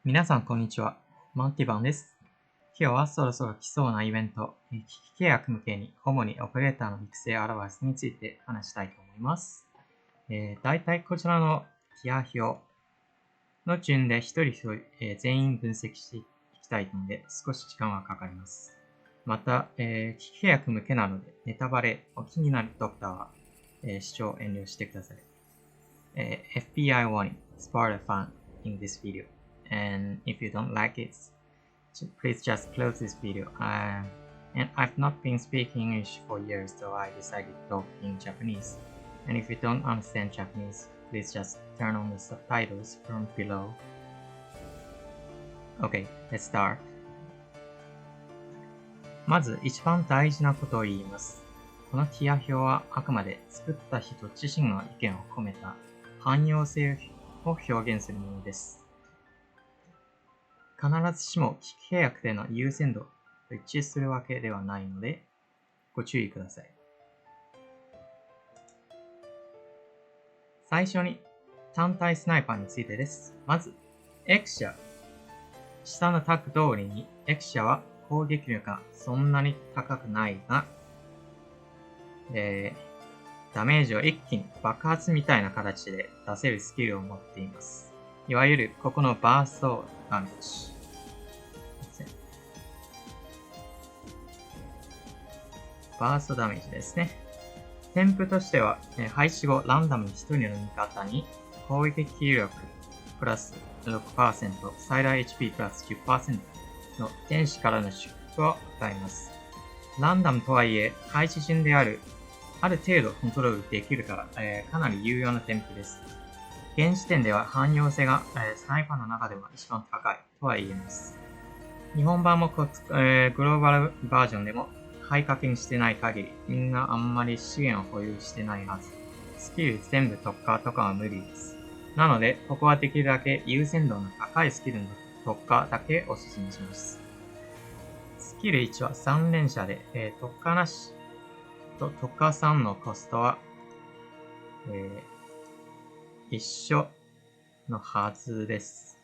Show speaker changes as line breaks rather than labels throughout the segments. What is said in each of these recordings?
皆さんこんにちは。マンティバンです。今日はそろそろ来そうなイベント、機器契約向けに主にオペレーターの育成アドバイスについて話したいと思います。だいたいこちらのティア表の順で一人一人、全員分析していきたいので少し時間はかかります。また、機器契約向けなのでネタバレお気になるドクターは、視聴遠慮してください。FBI warning, spoiler fun in this video.And if you don't like it, please just close this video. And I've not been speaking English for years, so I decided to talk in Japanese. And if you don't understand Japanese, please just turn on the subtitles from below. Okay, let's start. まず一番大事なことを言います。このティア表はあくまで作った人自身の意見を込めた汎用性を表現するものです。必ずしも機器契約での優先度と一致するわけではないので、ご注意ください。最初に単体スナイパーについてです。まず、X 社。下のタグ通りに X 社は攻撃力がそんなに高くないが、ダメージを一気に爆発みたいな形で出せるスキルを持っています。いわゆるここのバーストダメージ。バーストダメージですね。添付としては、配置後ランダムに1人の味方に攻撃力プラス 6%、最大 HP プラス 10% の天使からの祝福を与えます。ランダムとはいえ、配置順である程度コントロールできるから、かなり有用な添付です。現時点では汎用性が、スナイパーの中でも一番高いとは言えます。日本版もグローバルバージョンでも再課金してない限り、みんなあんまり資源を保有してないはず。スキル全部特化とかは無理です。なので、ここはできるだけ優先度の高いスキルの特化だけお勧めします。スキル1は3連射で、特化なしと特化3のコストは、一緒のはずです。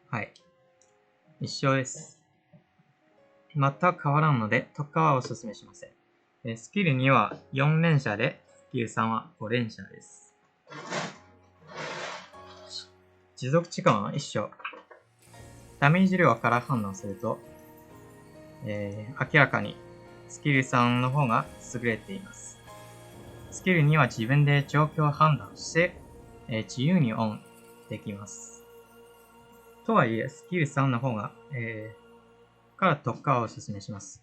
はい。一緒です。全く変わらんので、特化はお勧めしません。スキル2は4連射で、スキル3は5連射です。持続時間は一緒。ダメージ量から判断すると、明らかにスキル3の方が優れています。スキル2は自分で状況を判断して、自由にオンできます。とはいえ、スキル3の方が、から特化をお勧めします。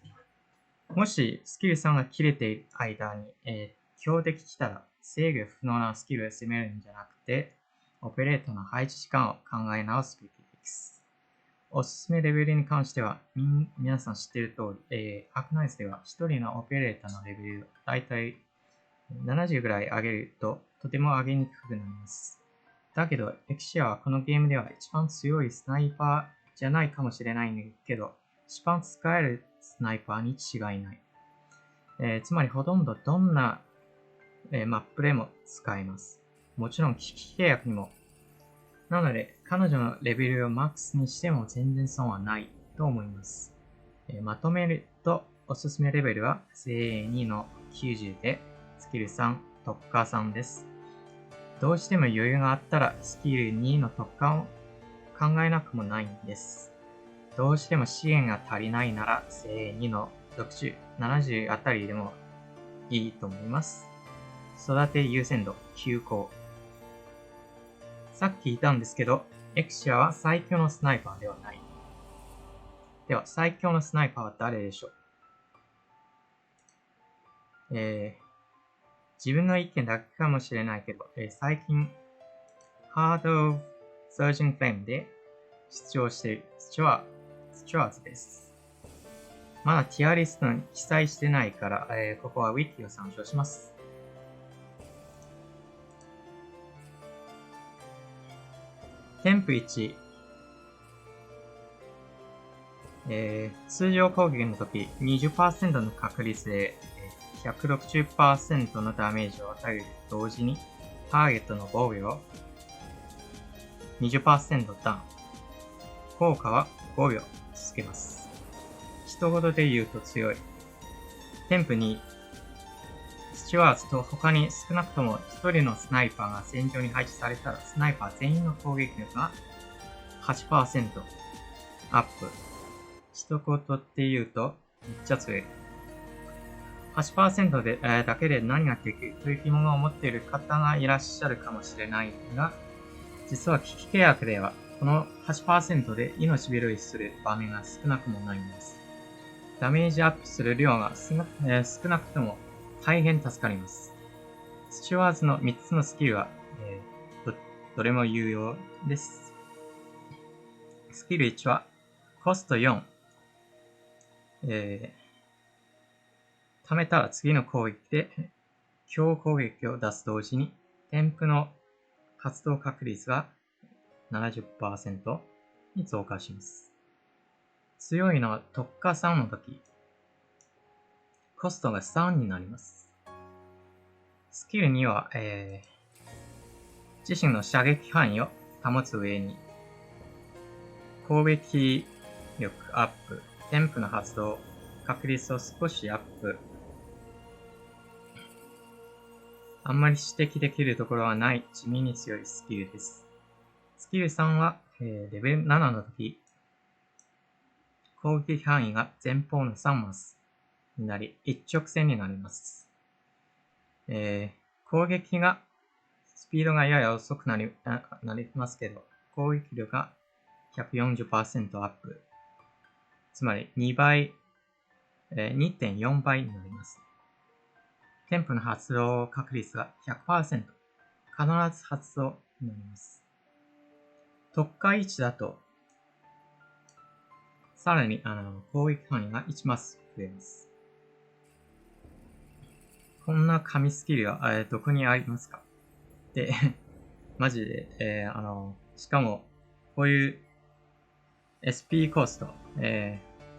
もしスキル3が切れている間に、強敵来たら制御不能なスキルを攻めるんじゃなくて、オペレーターの配置時間を考え直すべきです。おすすめレベルに関しては、皆さん知っている通り、アークナイズでは1人のオペレーターのレベルをだいたい70ぐらい上げるととても上げにくくなります。だけど、エクシアはこのゲームでは一番強いスナイパーじゃないかもしれないんだけど、一番使えるスナイパーに違いない。つまりほとんどどんな、マップでも使えます。もちろん機器契約にも。なので、彼女のレベルをマックスにしても全然損はないと思います。まとめると、おすすめレベルは精鋭2の90で、スキル3、特化3です。どうしても余裕があったら、スキル2の特化を考えなくもないんです。どうしても資源が足りないなら、精鋭2の60、70あたりでもいいと思います。育て優先度、急行。さっき言ったんですけど、エクシアは最強のスナイパーではない。では、最強のスナイパーは誰でしょう？自分の意見だけかもしれないけど、最近、ハード・オブ・サージン・フレームで出場しているスチュワーズです。まだティアリストに記載してないから、ここはウィキを参照します。添付1、通常攻撃の時 20% の確率で、160% のダメージを与えると同時に、ターゲットの防御を 20% ダウン。効果は5秒続けます。一言で言うと強い。添付に、スチュワーズと他に少なくとも1人のスナイパーが戦場に配置されたら、スナイパー全員の攻撃力が 8% アップ。一言って言うと、めっちゃ強い。8% で、だけで何ができるという疑問を持っている方がいらっしゃるかもしれないが、実は危機契約では、この 8% で命拾いする場面が少なくもないんです。ダメージアップする量が少なくとも大変助かります。スチュワーズの3つのスキルは、どれも有用です。スキル1は、コスト4。貯めたら次の攻撃で強攻撃を出す同時に、添付の発動確率が 70% に増加します。強いのは特化3の時、コストが3になります。スキル2は、自身の射撃範囲を保つ上に、攻撃力アップ、添付の発動確率を少しアップ。あんまり指摘できるところはない地味に強いスキルです。スキル3は、レベル7の時、攻撃範囲が前方の3マスになり、一直線になります。攻撃が、スピードがやや遅くなりますけど、攻撃力が 140% アップ。つまり2倍、2.4 倍になります。添付の発動確率が 100%。必ず発動になります。特化1だと、さらに攻撃範囲が1マス増えます。こんな神スキルは、どこにありますかで、マジで、しかも、こういう SP コスト、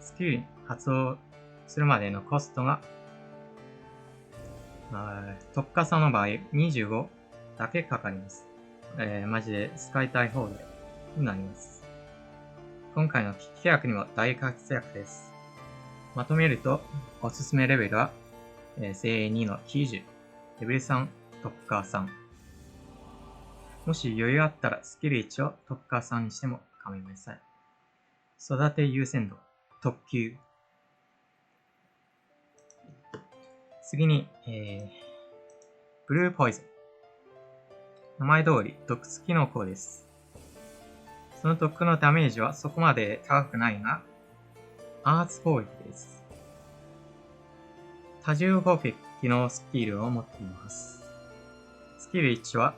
スキル発動するまでのコストが、特化3の場合25だけかかります。マジで使いたい方でになります。今回の危機契約にも大活躍です。まとめると、おすすめレベルは、精鋭2の90、レベル3、特化3。もし余裕あったらスキル1を特化3にしても構いません。育て優先度、特級。次に、ブルーポイズン。名前通り、毒付きの子です。その毒のダメージはそこまで高くないが、アーツ攻撃です。多重攻撃のスキルを持っています。スキル1は、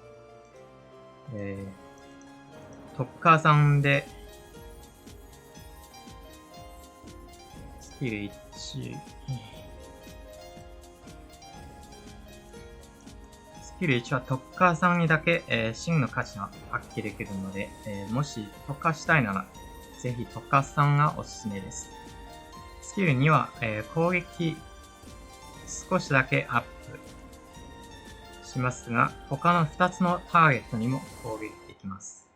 特化3で、スキル1、スキル1は特化3にだけ、真の価値が発揮できるので、もし特化したいなら、ぜひ特化3がおすすめです。スキル2は、攻撃少しだけアップしますが、他の2つのターゲットにも攻撃できます。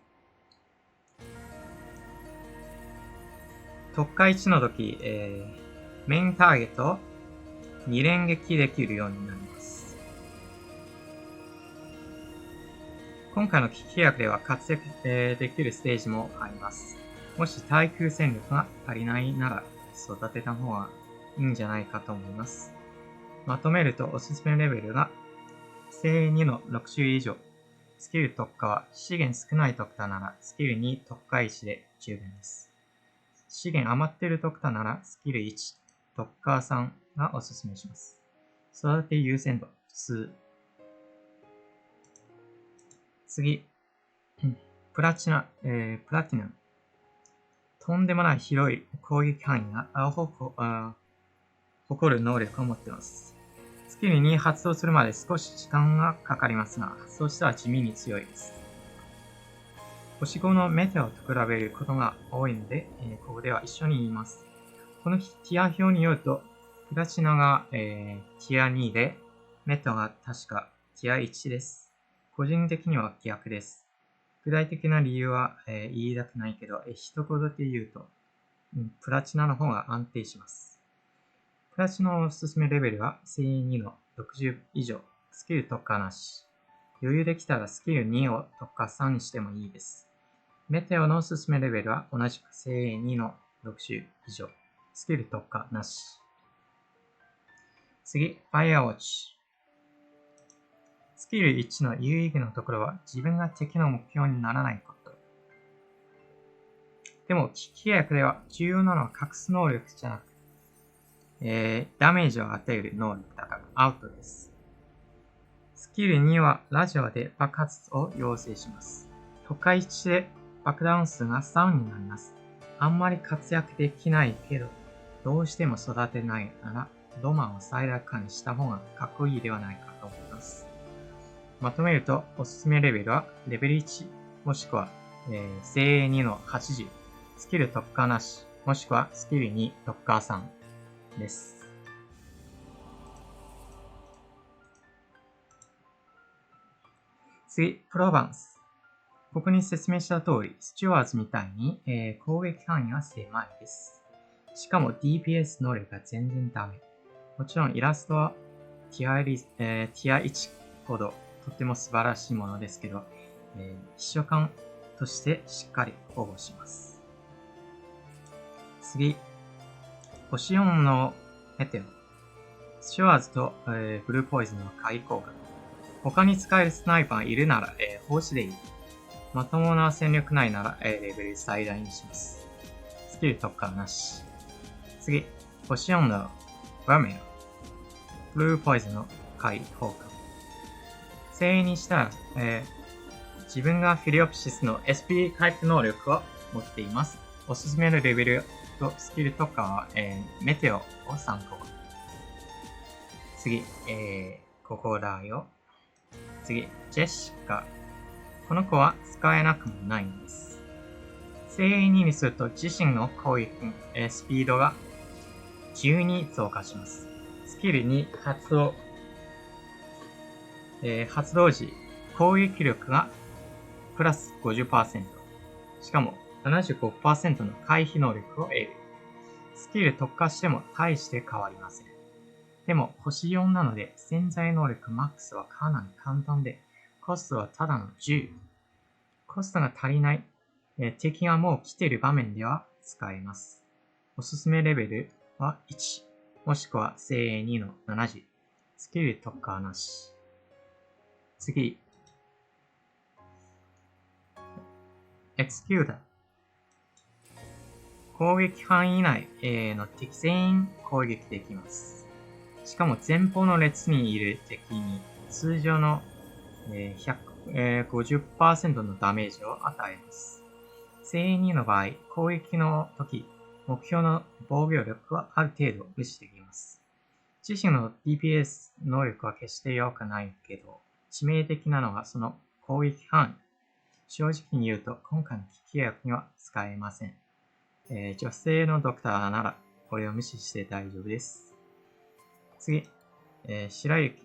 特化1の時、メインターゲットを2連撃できるようになります。今回の危機契約では活躍、できるステージもあります。もし対空戦力が足りないなら育てた方がいいんじゃないかと思います。まとめるとおすすめレベルが精鋭2の6種類以上。スキル特化は資源少ない特化ならスキル2特化1で十分です。資源余っている特化ならスキル1特化3がおすすめします。育て優先度普通。次、プラチナム。とんでもない広い攻撃範囲が誇る能力を持っています。スキル2発動するまで少し時間がかかりますが、そうしたら地味に強いです。星5のメテオと比べることが多いので、ここでは一緒に言います。このティア表によると、プラチナが、ティア2で、メテオが確かティア1です。個人的には逆です。具体的な理由は、言いたくないけど、一言で言うと、プラチナの方が安定します。プラチナのおすすめレベルは精鋭2の60以上、スキル特化なし。余裕できたらスキル2を特化3にしてもいいです。メテオのおすすめレベルは同じく精鋭2の60以上、スキル特化なし。次、ファイアウォッチ。スキル1の有意義なところは自分が敵の目標にならないこと。でも、規約では重要なのは隠す能力じゃなく、ダメージを与える能力だからアウトです。スキル2はラジオで爆発を要請します。特化1で爆弾数が3になります。あんまり活躍できないけど、どうしても育てないなら、ロマンを最大化にした方がかっこいいではないかと思います。まとめると、おすすめレベルはレベル1、もしくは、精鋭2の80、スキル特化なし、もしくはスキル2特化3です。次、プロバンス。ここに説明した通り、スチュワーズみたいに、攻撃範囲は狭いです。しかも DPS 能力が全然ダメ。もちろんイラストはティア1ほどとても素晴らしいものですけど、秘書官としてしっかり保護します。次、星4のメテオ。スチュワーズと、ブルーポイズンの回効果。他に使えるスナイパーいるなら、星でいい。まともな戦力内なら、レベル最大にします。スキル特化なし。次、星4のバーメア。ブルーポイズンの回効果。精鋭にしたら、自分がフィリオプシスの SP 回復能力を持っています。おすすめのレベルとスキル特化は、メテオを参考。次、ここだよ。次、ジェシカ。この子は使えなくもないんです。精鋭2にすると自身の攻撃、スピードが12増加します。スキル2発動時、攻撃力がプラス 50%。しかも 75% の回避能力を得る。スキル特化しても大して変わりません。でも星4なので潜在能力マックスはかなり簡単で、コストはただの10。コストが足りない、敵がもう来ている場面では使えます。おすすめレベルは1、もしくは精鋭2の70。スキル特化なし。次。エクスキューター。攻撃範囲内の敵全員攻撃できます。しかも前方の列にいる敵に通常の、50% のダメージを与えます。精鋭2の場合、攻撃の時、目標の防御力はある程度無視できます。自身の DPS 能力は決して良くないけど、致命的なのはその攻撃範囲。正直に言うと、今回の規約には使えません。女性のドクターなら、これを無視して大丈夫です。次、白雪。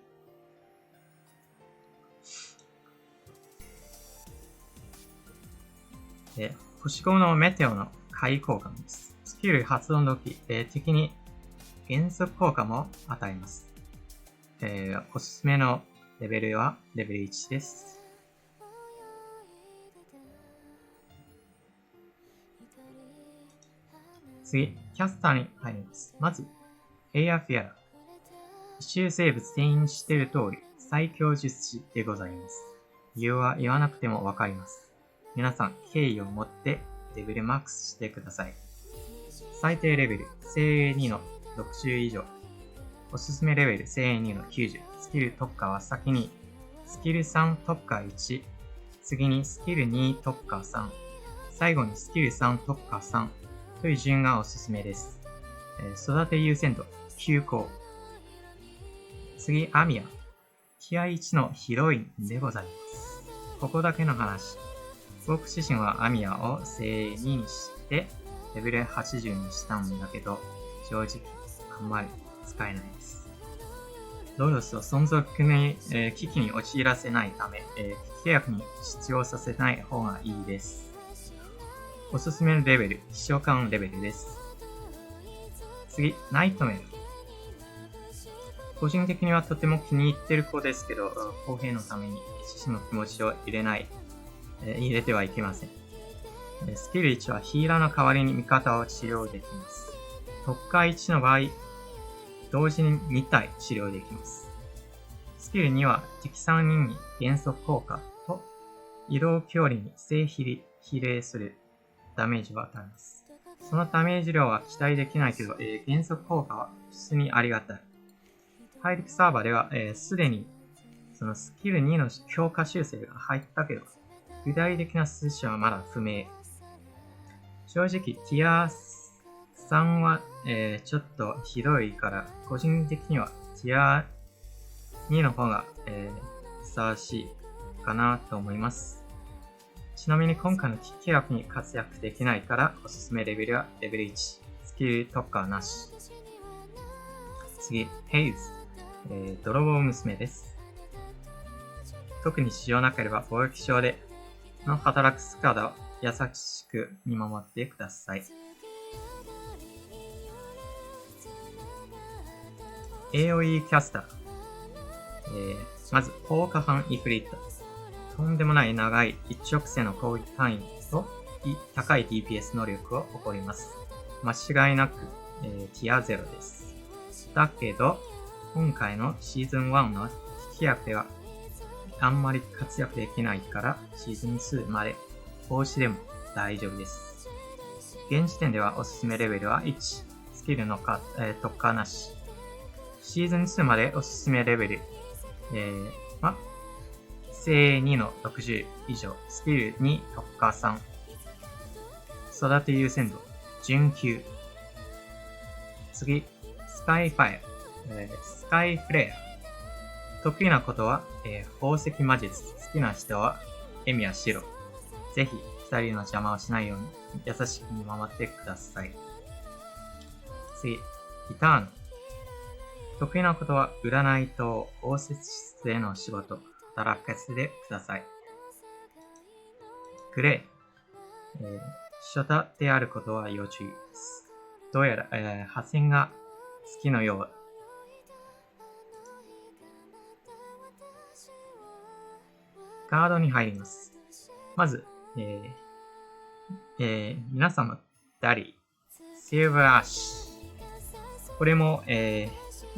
星5のメテオの回効果です。スキル発動の時、敵に減速効果も与えます。おすすめのレベルはレベル1です。次、キャスターに入ります。まず、エイアフィアラ。奇襲生物全員知っている通り、最強術師でございます。理由は言わなくてもわかります。皆さん、敬意を持ってレベルマックスしてください。最低レベル、精鋭2の60以上。おすすめレベル、精鋭2の90。スキル特化は先に、スキル3特化1。次にスキル2特化3。最後にスキル3特化3。という順がおすすめです。育て優先度、急行。次、アミア。ティア1のヒロインでございます。ここだけの話。僕自身はアミアを精鋭2にして、レベル80にしたんだけど、正直、あんまり使えないです。ロドスを存続に、危機に陥らせないため、危機契約に必要させない方がいいです。おすすめのレベル、秘書官レベルです。次、ナイトメル。個人的にはとても気に入ってる子ですけど、公平のために獅子の気持ちを入れてはいけません。スキル1はヒーラーの代わりに味方を治療できます。特化1の場合、同時に2体治療できます。スキル2は敵3人に減速効果と移動距離に正比例するダメージを与えます。そのダメージ量は期待できないけど、減速効果は普通にありがたい。大陸サーバーではすでにそのスキル2の強化修正が入ったけど、具体的な数値はまだ不明。正直、ティア3は、ちょっとひどいから、個人的にはティア2の方が、ふさわしいかなと思います。ちなみに今回の危機契約に活躍できないから、おすすめレベルはレベル1。スキル特化はなし。次、ヘイズ。泥棒娘です。特に支障なければ貿易商での働く姿を優しく見守ってください。AOE キャスター。まず、放火犯イフリット。とんでもない長い一直線の攻撃範囲と高い DPS 能力を誇ります。間違いなく、ティア0です。だけど、今回のシーズン1の危機役ではあんまり活躍できないからシーズン2まで投資でも大丈夫です。現時点ではおすすめレベルは1、スキルの特化なし。シーズン2までおすすめレベル、正2の60以上、スキル2特化3、育て優先度、準9。次、スカイファイア。スカイフレア。得意なことは、宝石魔術。好きな人は、エミやシロ。ぜひ、二人の邪魔をしないように、優しく見守ってください。次、ギターノ。得意なことは、占いと応接室での仕事、働かせてください。グレー。初太であることは要注意です。どうやら、破線が好きのよう。ガードに入ります。まず、皆様、ダリー、シルバーアッシュ。これも、言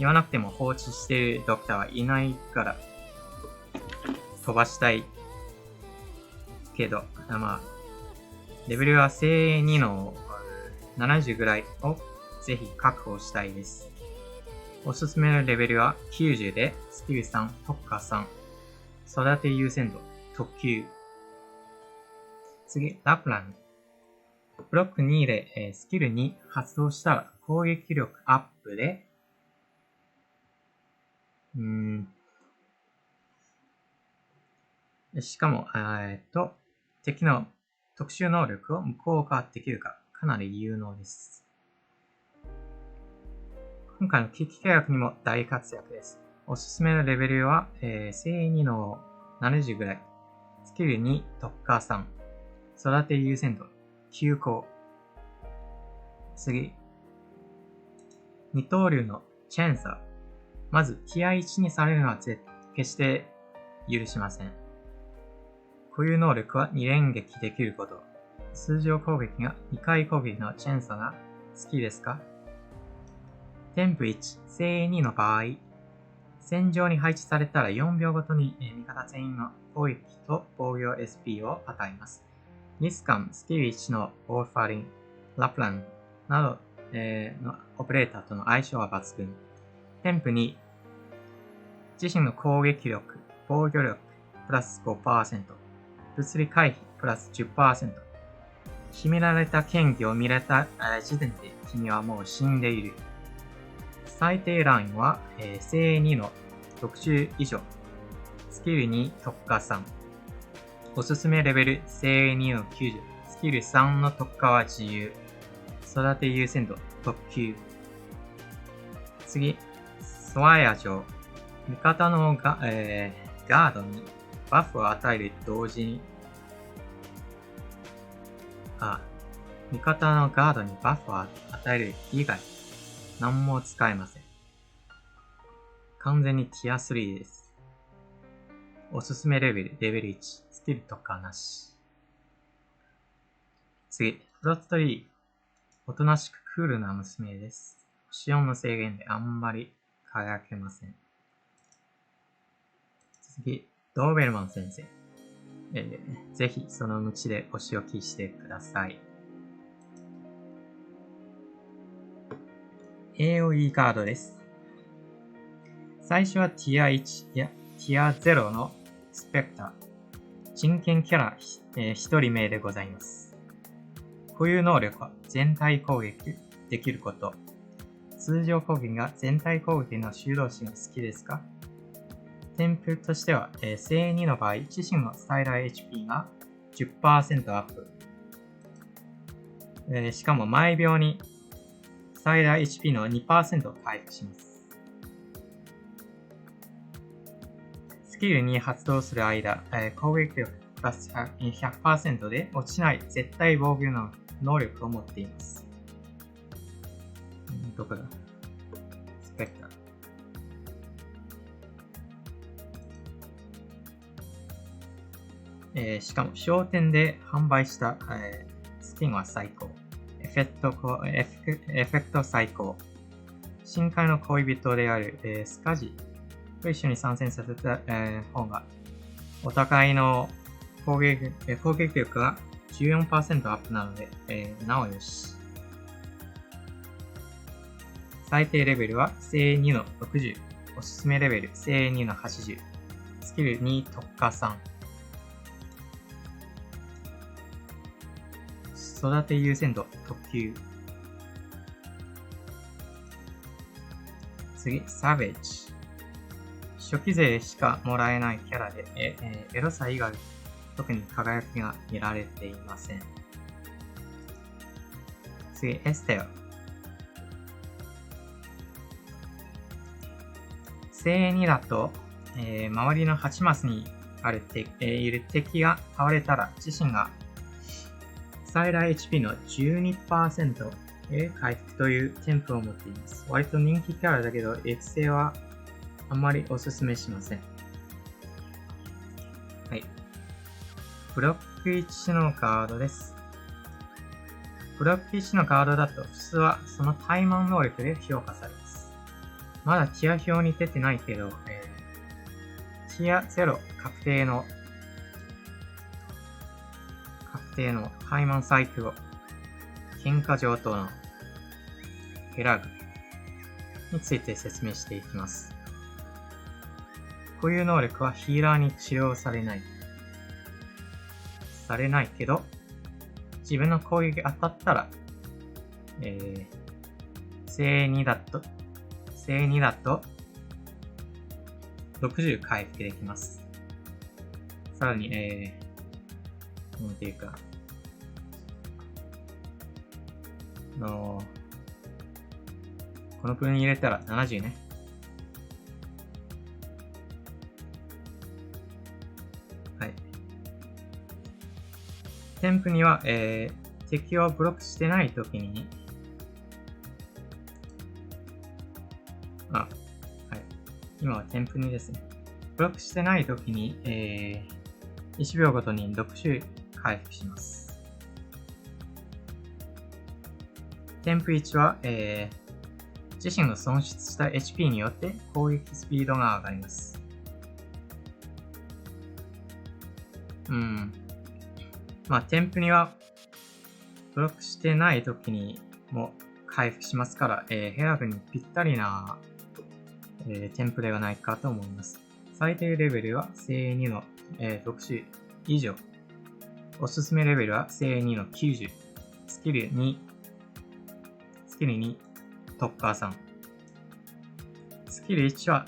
わなくても放置しているドクターはいないから、飛ばしたいけど、レベルは正2の70ぐらいをぜひ確保したいです。おすすめのレベルは90で、スキル3、特化3。育て優先度、特級。次、ラプラン。ブロック2で、スキル2発動したら攻撃力アップで、しかも、敵の特殊能力を無効化できるか、かなり有能です。今回の危機契約にも大活躍です。おすすめのレベルは、正2の70ぐらい。スキル2特化3。育て優先度9個。次。二刀流のチェンサー。まず、ティア1にされるのは決して許しません。固有能力は2連撃できること。通常攻撃が2回攻撃のチェンサーが好きですか？添付1、正2の場合、戦場に配置されたら4秒ごとに味方全員の攻撃と防御 SP を与えます。リスカム、スキル1のオーファリン、ラプランなど、のオペレーターとの相性は抜群。添付2、自身の攻撃力、防御力プラス 5%、物理回避プラス 10%。秘められた剣技を見れた時点で君はもう死んでいる。最低ラインは、正2の60以上。スキル2特化3。おすすめレベル正2の90。スキル3の特化は自由。育て優先度特級。次、ソアヤ城。味方のガードにバフを与えると同時に、味方のガードにバフを与える以外、何も使えません。完全にティア3です。おすすめレベル1、スキルとかなし。次、プロットリー。おとなしくクールな娘です。星4の制限であんまり輝けません。次、ドーベルマン先生。ぜひその道でお仕置きしてください。AOE カードです。最初はティア1やティア0のスペクター。人権キャラ1人名でございます。固有能力は全体攻撃できること。通常攻撃が全体攻撃の修道士が好きですか？添付としては、精鋭2の場合、自身の最大 HP が 10% アップ。しかも毎秒に最大 HP の 2% を回復します。スキルに発動する間、攻撃力プラス 100% で落ちない絶対防御の能力を持っています。どこだ？スペクター。しかも商店で販売した、スキンは最高。エフェクト最高。深海の恋人である、スカジと一緒に参戦させた、方が、お互いの攻撃力が 14% アップなので、なおよし。最低レベルは精鋭2の60。おすすめレベル精鋭2の80。スキル2特化3。育て優先度特級。次、サベージ。初期税しかもらえないキャラで、エロさ以外特に輝きが見られていません。次、エステア。精鋭2だと、周りの8マスにいる敵が倒れたら自身が最大 HP の 12% 回復という添付を持っています。割と人気キャラだけど、育成はあんまりおすすめしません。はい。ブロック1のカードです。ブロック1のカードだと普通はその怠慢能力で評価されます。まだティア表に出てないけど、ティア0確定の怠慢サイクル喧嘩上等のヘラグについて説明していきます。固有能力はヒーラーに治療されないけど、自分の攻撃当たったら、精鋭2だと60回復できます。さらに、なんていうか、この分に入れたら70ね。はい。添付には、敵をブロックしてないときに、はい。今は添付にですね。ブロックしてないときに、1秒ごとに60回復します。添付1は、自身の損失した HP によって攻撃スピードが上がります。まあ、添付にはブロックしてない時にも回復しますから、ヘアグにぴったりな、添付ではないかと思います。最低レベルは精鋭2の、60以上。おすすめレベルは精鋭2の90。スキル2、特化3。スキル1は、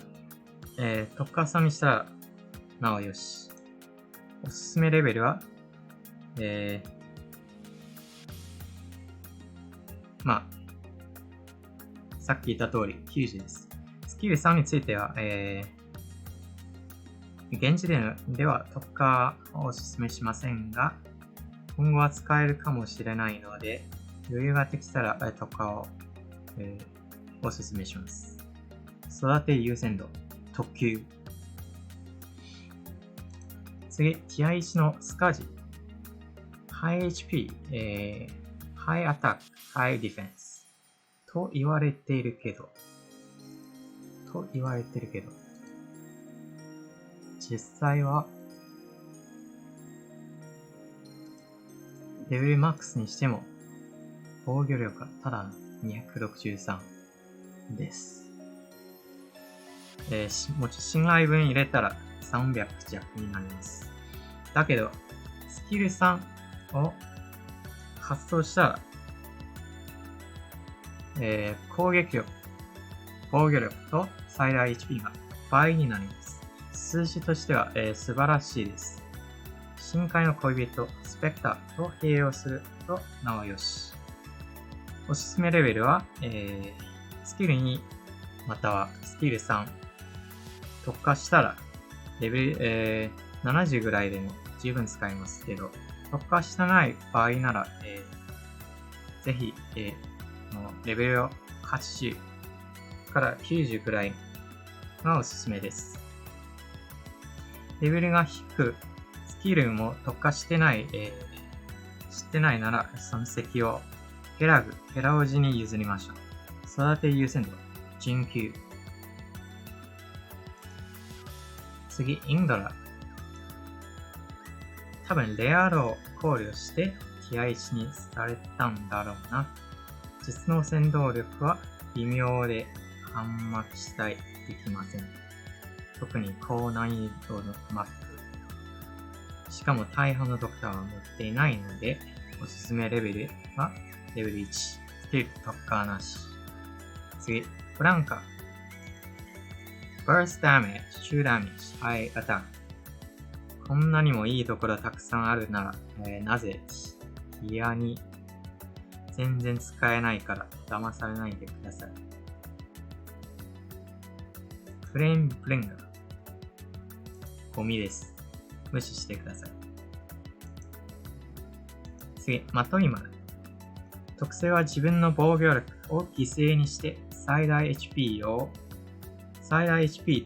特化3にしたらなおよし。おすすめレベルは、さっき言った通り90です。スキル3については、現時点では特化をお勧めしませんが、今後は使えるかもしれないので、余裕ができたら特化を、お勧めします。育て優先度、特級。次、ティア1のスカジ。ハイ HP、ハイアタック、ハイディフェンス。と言われているけど、実際は、レベルマックスにしても、防御力はただ263です。もし信頼分入れたら300弱になります。だけど、スキル3を発動したら、攻撃力、防御力と最大 HP が倍になります。数字としては、素晴らしいです。深海の恋人、スペクターと併用するとなおよし。おすすめレベルは、スキル2またはスキル3特化したらレベル、70ぐらいでも十分使えますけど、特化してない場合なら、ぜひ、レベルを80から90ぐらいがおすすめです。レベルが低く、スキルも特化してない、知ってないなら、その席をヘラオジに譲りましょう。育て優先度、準級。次、インドラ。多分、レア度を考慮して、ティア1にされたんだろうな。実の戦闘力は微妙で、あんま期待できません。特に高難易度のマップ。しかも大半のドクターは持っていないので、おすすめレベルはレベル1。スキル特化なし。次、フランカ。Burst Damage、True Damage、High Attack。こんなにもいいところたくさんあるなら、なぜティアに全然使えないから騙されないでください。フレームブレンガー。ゴミです。無視してください。次、まとい丸。特性は自分の防御力を犠牲にして最大 HP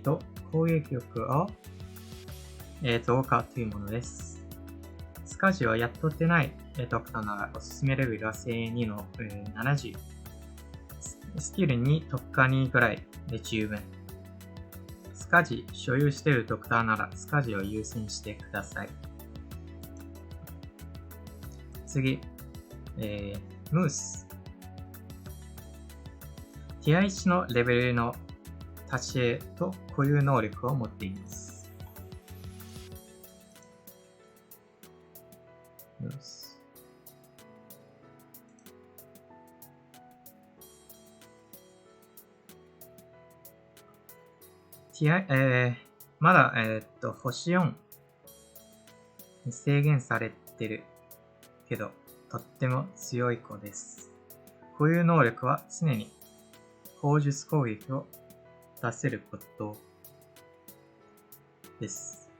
と攻撃力を、増加というものです。スカジはやっとってないドクターならおすすめレベルは正2の、70。スキル2特化2ぐらいで十分。スカジ所有しているドクターならスカジを優先してください。次、ムース。ティア1のレベルの立ち絵と固有能力を持っています。ムース。まだ、星4に制限されてるけど、とっても強い子です。固有能力は常に砲術攻撃を出せることです。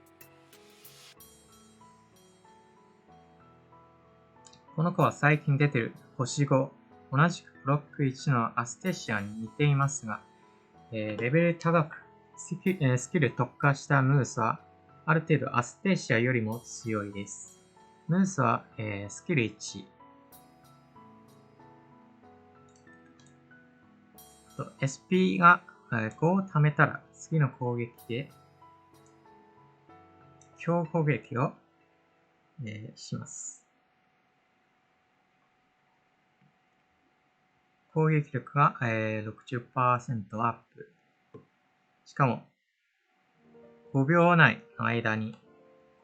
この子は最近出てる星5、同じくブロック1のアステシアに似ていますが、レベル高くスキル特化したムースはある程度アステシアよりも強いです。ムースは、スキル1。SP が5を貯めたら次の攻撃で強攻撃を、します。攻撃力が、60% アップ。しかも5秒内の間に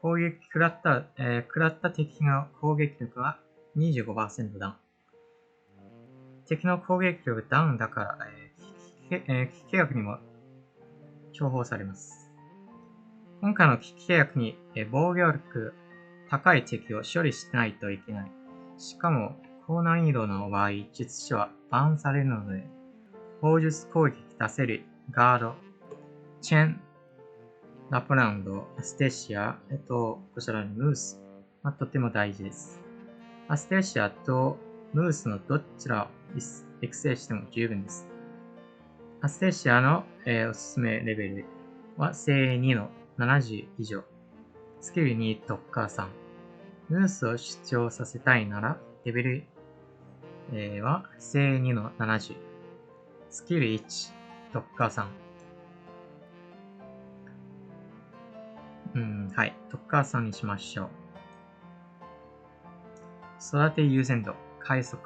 攻撃食らった敵の攻撃力が 25% ダウン。敵の攻撃力ダウンだから、危機契約にも重宝されます。今回の危機契約に、防御力高い敵を処理しないといけない。しかも高難易度の場合、術師はバーンされるので、砲術攻撃出せるガード、チェン、ラプランド、アステシア、こちらのムース、とても大事です。アステシアとムースのどちらを育成しても十分です。アステシアの、おすすめレベルは精鋭2の70以上。スキル2特化3。ムースを主張させたいなら、レベル、は精鋭2の70。スキル1特化3。はい。特化3にしましょう。育て優先度、快速。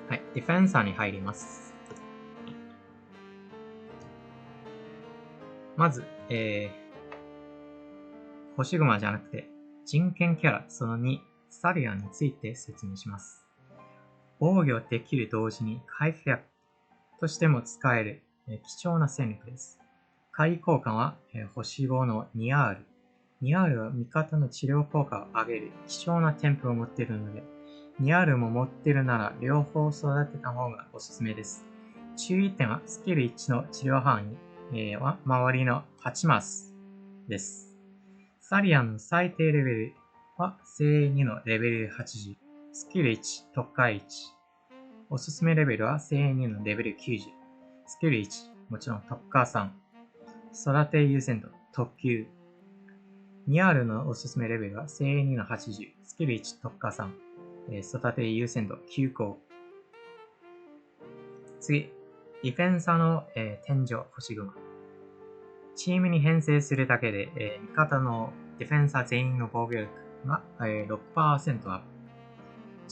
はい。ディフェンサーに入ります。まず、星熊じゃなくて、人権キャラその2、サリアンについて説明します。防御できる同時に回復薬としても使える、貴重な戦力です。回避効果は、星5のニアール。ニアールは味方の治療効果を上げる貴重な添付を持っているので、ニアールも持っているなら両方育てた方がおすすめです。注意点はスキル1の治療範囲、は周りの8マスです。サリアンの最低レベルは精鋭2のレベル80。スキル1、特化1。おすすめレベルは精鋭2のレベル90。スキル1、もちろん特化3。育て優先度、特級。ニアールのおすすめレベルは精鋭2の80。スキル1、特化3。育て優先度、9個。次、ディフェンサーの、天井、星熊。チームに編成するだけで、味方のディフェンサー全員の防御力が、6% アップ。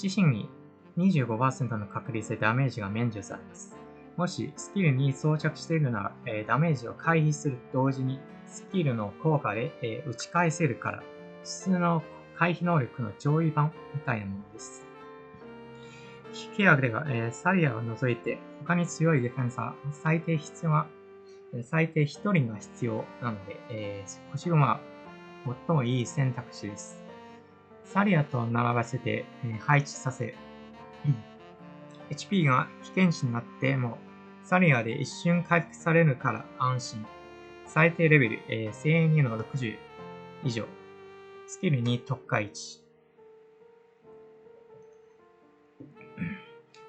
自身に 25% の確率でダメージが免除されます。もしスキルに装着しているなら、ダメージを回避すると同時にスキルの効果で、打ち返せるから、普通の回避能力の上位版みたいなものです。引き上げでは、サリアを除いて他に強いディフェンサー、最低1人が必要なので、星駒は最もいい選択肢です。サリアと並ばせて、配置させる。HP が危険視になっても、サリアで一瞬回復されるから安心。最低レベル、精鋭2の60以上。スキル2特化1。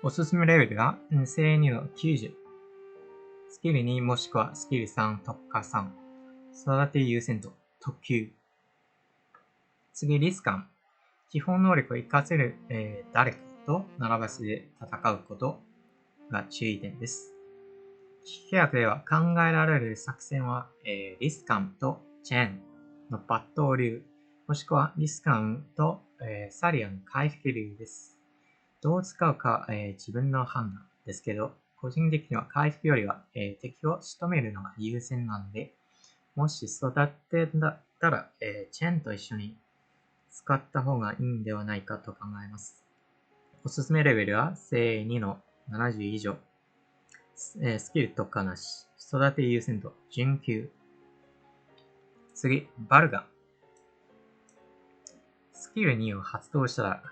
おすすめレベルが精鋭2の90。スキル2もしくはスキル3特化3。育て優先度特級。次、リスカン。基本能力を活かせる、誰かと並ばせて戦うことが注意点です。規約では考えられる作戦は、リスカンとチェーンの抜刀流、もしくはリスカンと、サリアの回復流です。どう使うか、自分の判断ですけど、個人的には回復よりは、敵を仕留めるのが優先なので、もし育てたら、チェーンと一緒に使った方がいいんではないかと考えます。おすすめレベルは精鋭2の70以上。スキル特化なし。育て優先度準級。次、バルガン。スキル2を発動したら、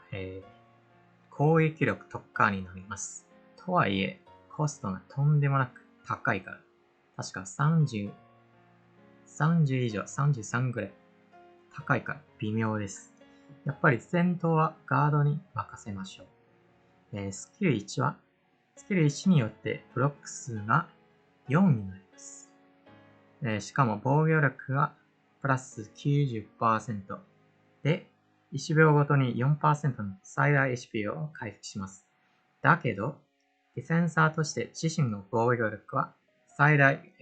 攻撃力特化になります。とはいえ、コストがとんでもなく高いから。確か30以上、33ぐらい。高いから微妙です。やっぱり戦闘はガードに任せましょう。スキル1によってブロック数が4になります。しかも防御力がプラス 90% で、1秒ごとに 4% の最大 HP を回復します。だけど、ディフェンサーとして自身の防御力は最大、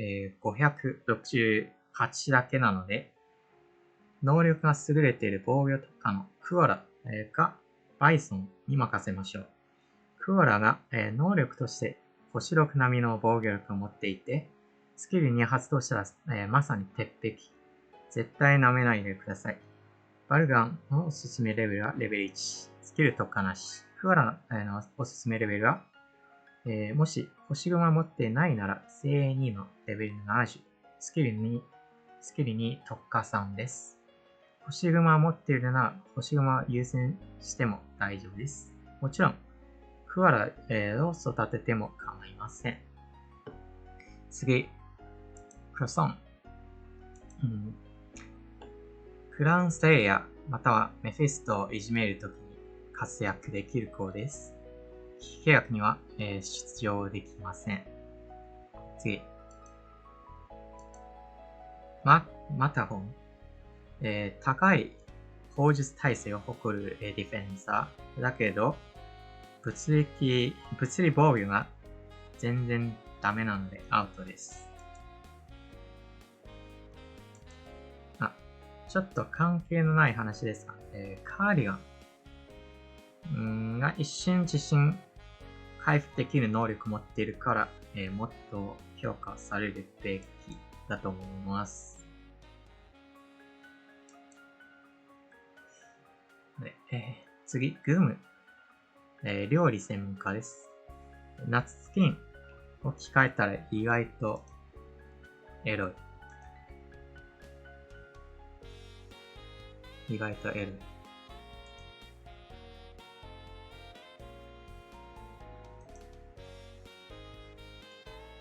568だけなので、能力が優れている防御特化のクオラ、かバイソンに任せましょう。クオラが、能力として星6並みの防御力を持っていて、スキルに発動したら、まさに鉄壁。絶対舐めないでください。バルガンのおすすめレベルはレベル1。スキル特化なし。クオラのおすすめレベルは、もし星熊持ってないなら精鋭2のレベル70。スキル2、スキル2特化3です。星熊を持っているなら星熊を優先しても大丈夫です。もちろん、クアラを育てても構いません。次、クロソン。クラウンスレイヤーまたはメフィストをいじめるときに活躍できる子です。契約には、出場できません。次。マタホン。高い砲術耐性を誇るディフェンサー。だけど、物理防御が全然ダメなのでアウトです。ちょっと関係のない話ですが、カーディガンが一瞬自信回復できる能力を持っているから、もっと評価されるべきだと思います。次、グーム。料理専門家です。夏スキンを着替えたら意外とエロい。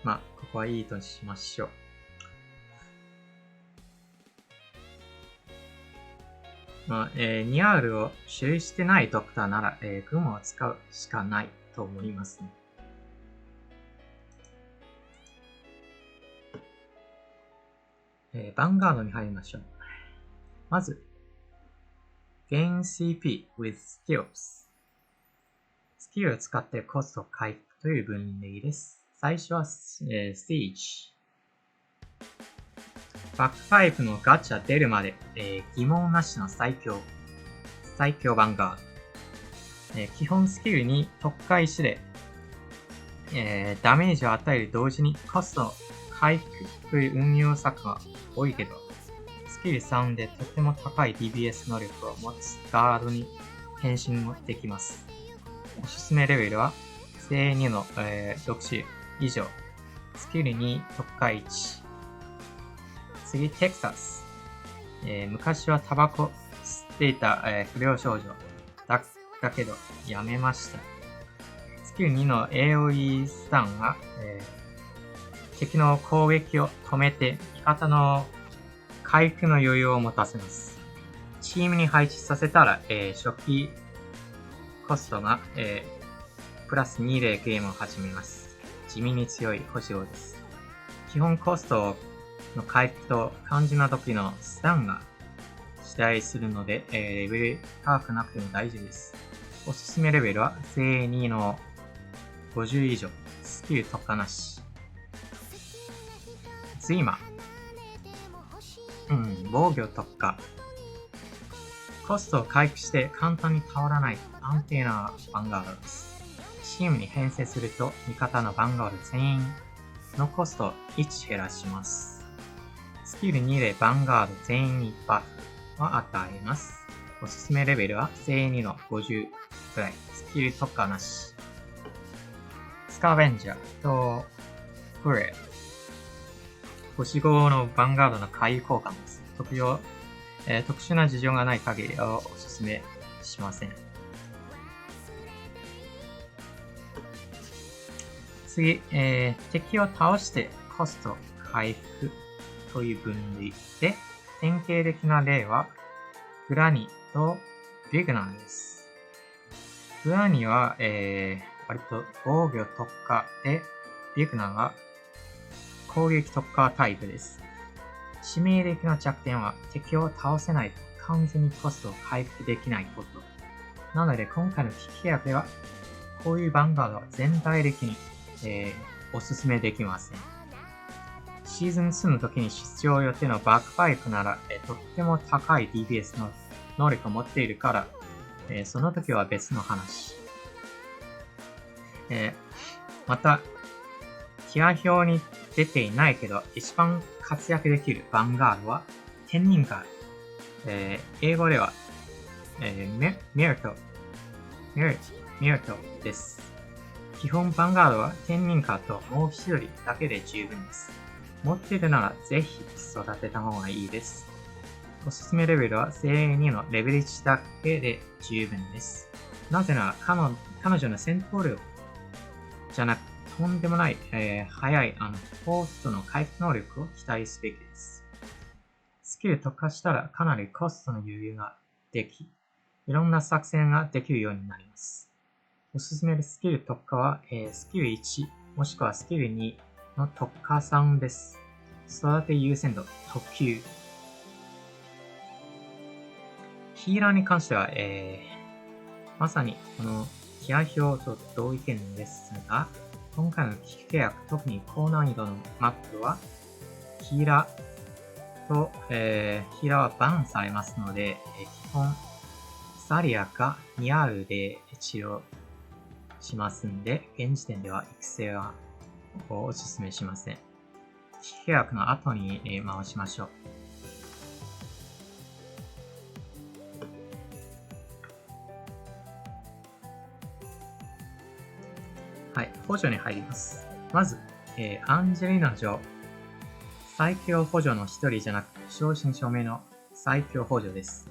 ここはいいとしましょう。ニアールを処理してないドクターなら、グムを使うしかないと思いますね。ヴァンガードに入りましょう。まず、Gain CP with Skills。スキルを使ってコスト回復という分類です。最初は、Siege。バックパイプのガチャ出るまで、疑問なしの最強ヴァンガード。基本スキルに特化石で、ダメージを与える同時にコスト回復という運用策が多いけど、スキル3でとても高い DBS 能力を持つガードに変身もできます。おすすめレベルは、精鋭2の、6種以上。スキル2特化1。次、テキサス。昔はタバコ吸っていた、不良少女だけどやめました。スキル2の AOE スタンが、敵の攻撃を止めて味方の回復の余裕を持たせます。チームに配置させたら、初期コストが、プラス2でゲームを始めます。地味に強い星5です。基本コストの回復と肝心な時のスタンが期待するので、レベル高くなくても大丈夫です。おすすめレベルは精鋭2の50以上。スキル特化なし。ズイマ。防御特化。コストを回復して簡単に倒らない安定なヴァンガードです。チームに編成すると味方のヴァンガード全員のコストを1減らします。スキル2でヴァンガード全員にバフを与えます。おすすめレベルは精鋭2の50くらい。スキル特化なし。スカーベンジャーとフレア。星5のヴァンガードの回復効果です。特殊な事情がない限りはおすすめしません。次、敵を倒してコスト回復という分類で、典型的な例はグラニとビグナーです。グラニは、割と防御特化で、ビグナーは攻撃特化タイプです。致命的な弱点は敵を倒せないと完全にコストを回復できないこと。なので今回の機器契約ではこういうヴァンガードは全体的に、おすすめできません。シーズン2の時に出場予定のバックパイプなら、とっても高い DPS の能力を持っているから、その時は別の話。また、キア表に出ていないけど、一番活躍できるヴァンガードは天人カード。英語では、ミラクルです。基本ヴァンガードは天人カードともう一人だけで十分です。持っているならぜひ育てた方がいいです。おすすめレベルは精鋭2のレベル1だけで十分です。なぜなら彼女の戦闘力じゃなくとんでもない、速いコストの回復能力を期待すべきです。スキル特化したらかなりコストの余裕ができ、いろんな作戦ができるようになります。おすすめのスキル特化は、スキル1もしくはスキル2の特化3です。育て優先度特級。ヒーラーに関しては、まさにこの気合表と同意見ですが、今回の機器契約、特に高難易度のマップは、ヒーラーと、ヒーラーはバンされますので、基本、サリアかニアールで治療しますんで、現時点では育成はお勧めしません。機器契約の後に回しましょう。はい、補助に入ります。まず、アンジェリーナ女王。最強補助の一人じゃなく、正真正銘の最強補助です。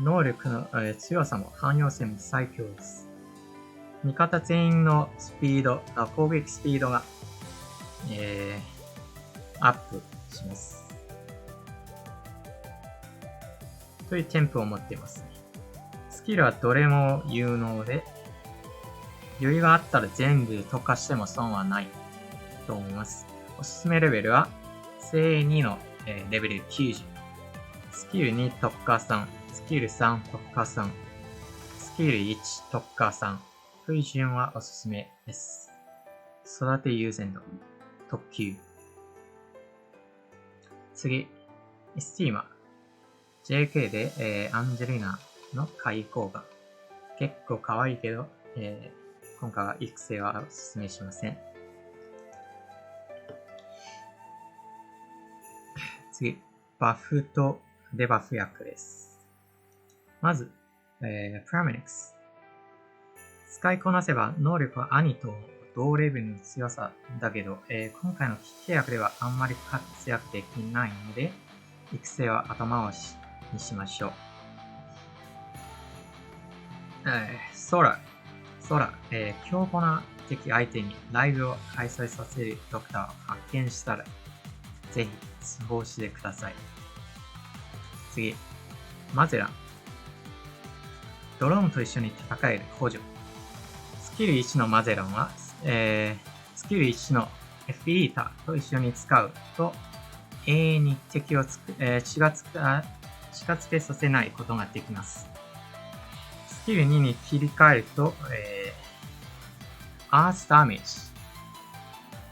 能力の、強さも汎用性も最強です。味方全員のスピード、攻撃スピードが、アップします。という添付を持っています。スキルはどれも有能で、余裕があったら全部特化しても損はないと思います。おすすめレベルは、精鋭2の、レベル90。スキル2特化3、スキル3特化3、スキル1特化3という順はおすすめです。育て優先度、特級。次、スティーマ。JK で、アンジェリーナの開口が結構可愛いけど、今回は育成はお勧めしません。次、バフとデバフ薬です。まず、プラメニクス。使いこなせば能力は兄と同レベルの強さだけど、今回の機器契約ではあんまり活躍できないので、育成は後回しにしましょう。ソラ、強固な敵相手にライブを開催させるドクターを発見したら、ぜひ通報してください。次、マゼラン。ドローンと一緒に戦える補助。スキル1のマゼランは、スキル1の F イーターと一緒に使うと、永遠に敵を近づけさせないことができます。スキル2に切り替えると、アースダメー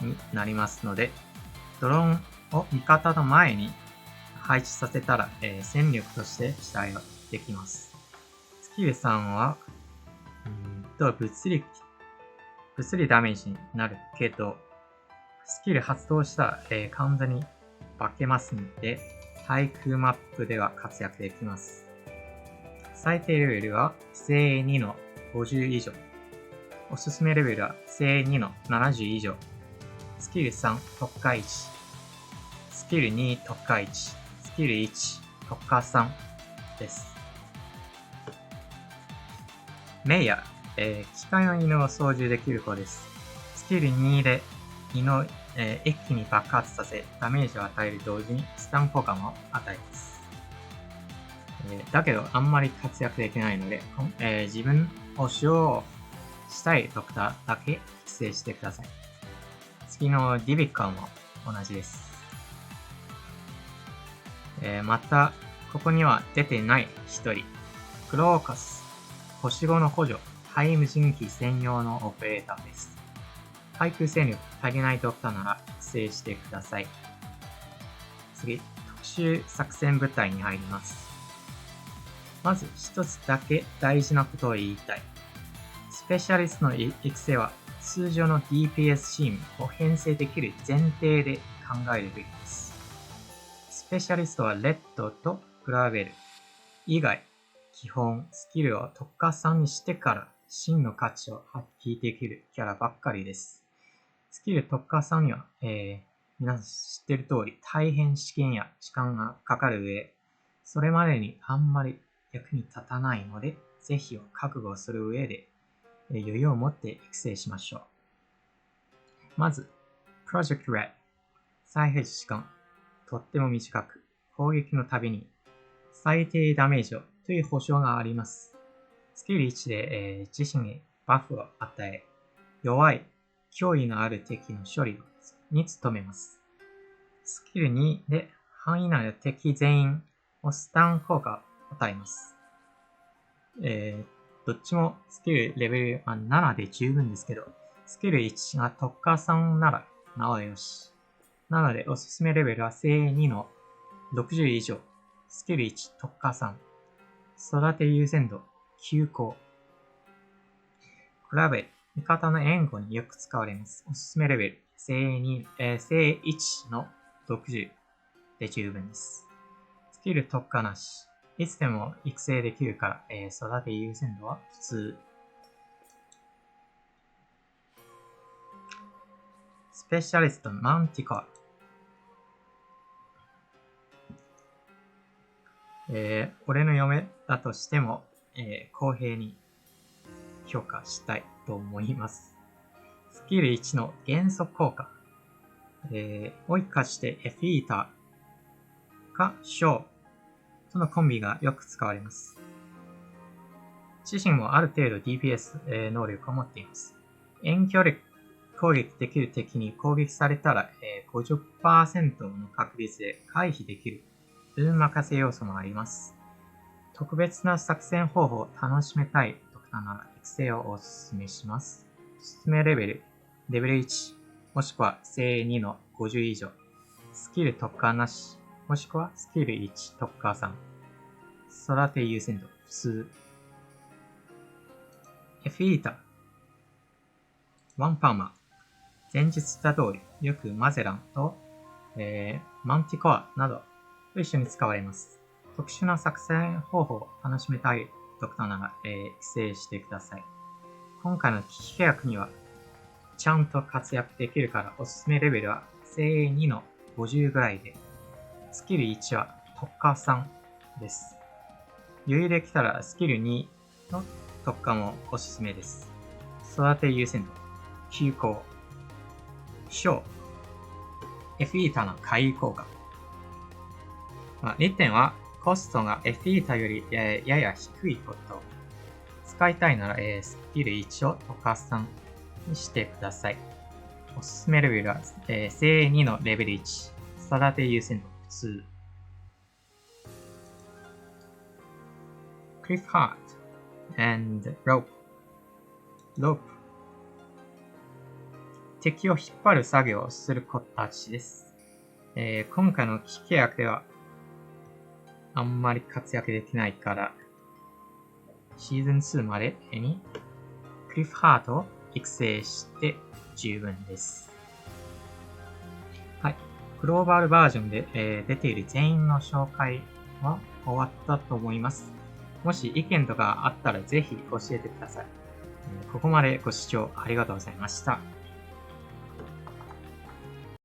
ジになりますので、ドローンを味方の前に配置させたら、戦力として期待ができます。スキル3は、物理ダメージになるけど、スキル発動したら、完全に化けますので、対空マップでは活躍できます。最低レベルは精鋭2の50以上。おすすめレベルは精鋭2の70以上。スキル3特化1。スキル2特化1。スキル1特化3です。メイヤー、機械の犬を操縦できる子です。スキル2で犬を、一気に爆発させ、ダメージを与える同時にスタン効果も与えます。だけど、あんまり活躍できないので、自分を使用したいドクターだけ育成してください。次のディビッカーも同じです。また、ここには出てない一人、クローカス、星5の補助、タイム人機専用のオペレーターです。対空戦力足りないドクターなら育成してください。次、特殊作戦部隊に入ります。まず一つだけ大事なことを言いたい。スペシャリストの育成は通常の DPS チームを編成できる前提で考えるべきです。スペシャリストはレッドとグラベル以外、基本スキルを特化3にしてから真の価値を発揮できるキャラばっかりです。スキル特化3には、皆さん知ってる通り、大変試験や時間がかかる上、それまでにあんまり役に立たないので、是非を覚悟する上で、余裕を持って育成しましょう。まず、Project Red。再編時間。とっても短く、攻撃のたびに最低ダメージをという保証があります。スキル1で、自身にバフを与え、弱い、脅威のある敵の処理に努めます。スキル2で範囲内の敵全員をスタン効果を与えます。どっちもスキルレベル7で十分ですけど、スキル1が特化3ならなおよし。なのでおすすめレベルは精鋭2の60以上。スキル1特化3。育て優先度9項。比べ、味方の援護によく使われます。おすすめレベル、精鋭1の60で十分です。スキル特化なし。いつでも育成できるから、育て優先度は普通。スペシャリストマンティコア。俺の嫁だとしても、公平に評価したいと思います。スキル1の減速効果。を生かしてエフィーターかショーとのコンビがよく使われます。自身もある程度 DPS、能力を持っています。遠距離攻撃できる敵に攻撃されたら、50% の確率で回避できる運任せ要素もあります。特別な作戦方法を楽しめたいドクターなら育成をお勧めします。おすすめレベル1、もしくは精鋭2の50以上。スキル特化なし、もしくはスキル1特化3。育て優先度普通。エフィータ、ワンパーマ。前述した通り、よくマゼランと、マンティコアなどと一緒に使われます。特殊な作戦方法を楽しめたいドクターなら、育成してください。今回の機器契約にはちゃんと活躍できるからおすすめレベルは精鋭2の50ぐらいで、スキル1は特化3です。余裕できたらスキル2の特化もおすすめです。育て優先度、急行、小、エフィータの回避効果。2点はコストがエフィータよりやや低いこと。使いたいならスキル1を特化3にしてください。おすすめレベルは精鋭2のレベル1。育て優先度普通。クリフハート and rope。敵を引っ張る作業をする子たちです。今回の機契約ではあんまり活躍できないから、シーズン2までにクリフハートを育成して十分です。はい。グローバルバージョンで、出ている全員の紹介は終わったと思います。もし意見とかあったらぜひ教えてください。ここまでご視聴ありがとうございました。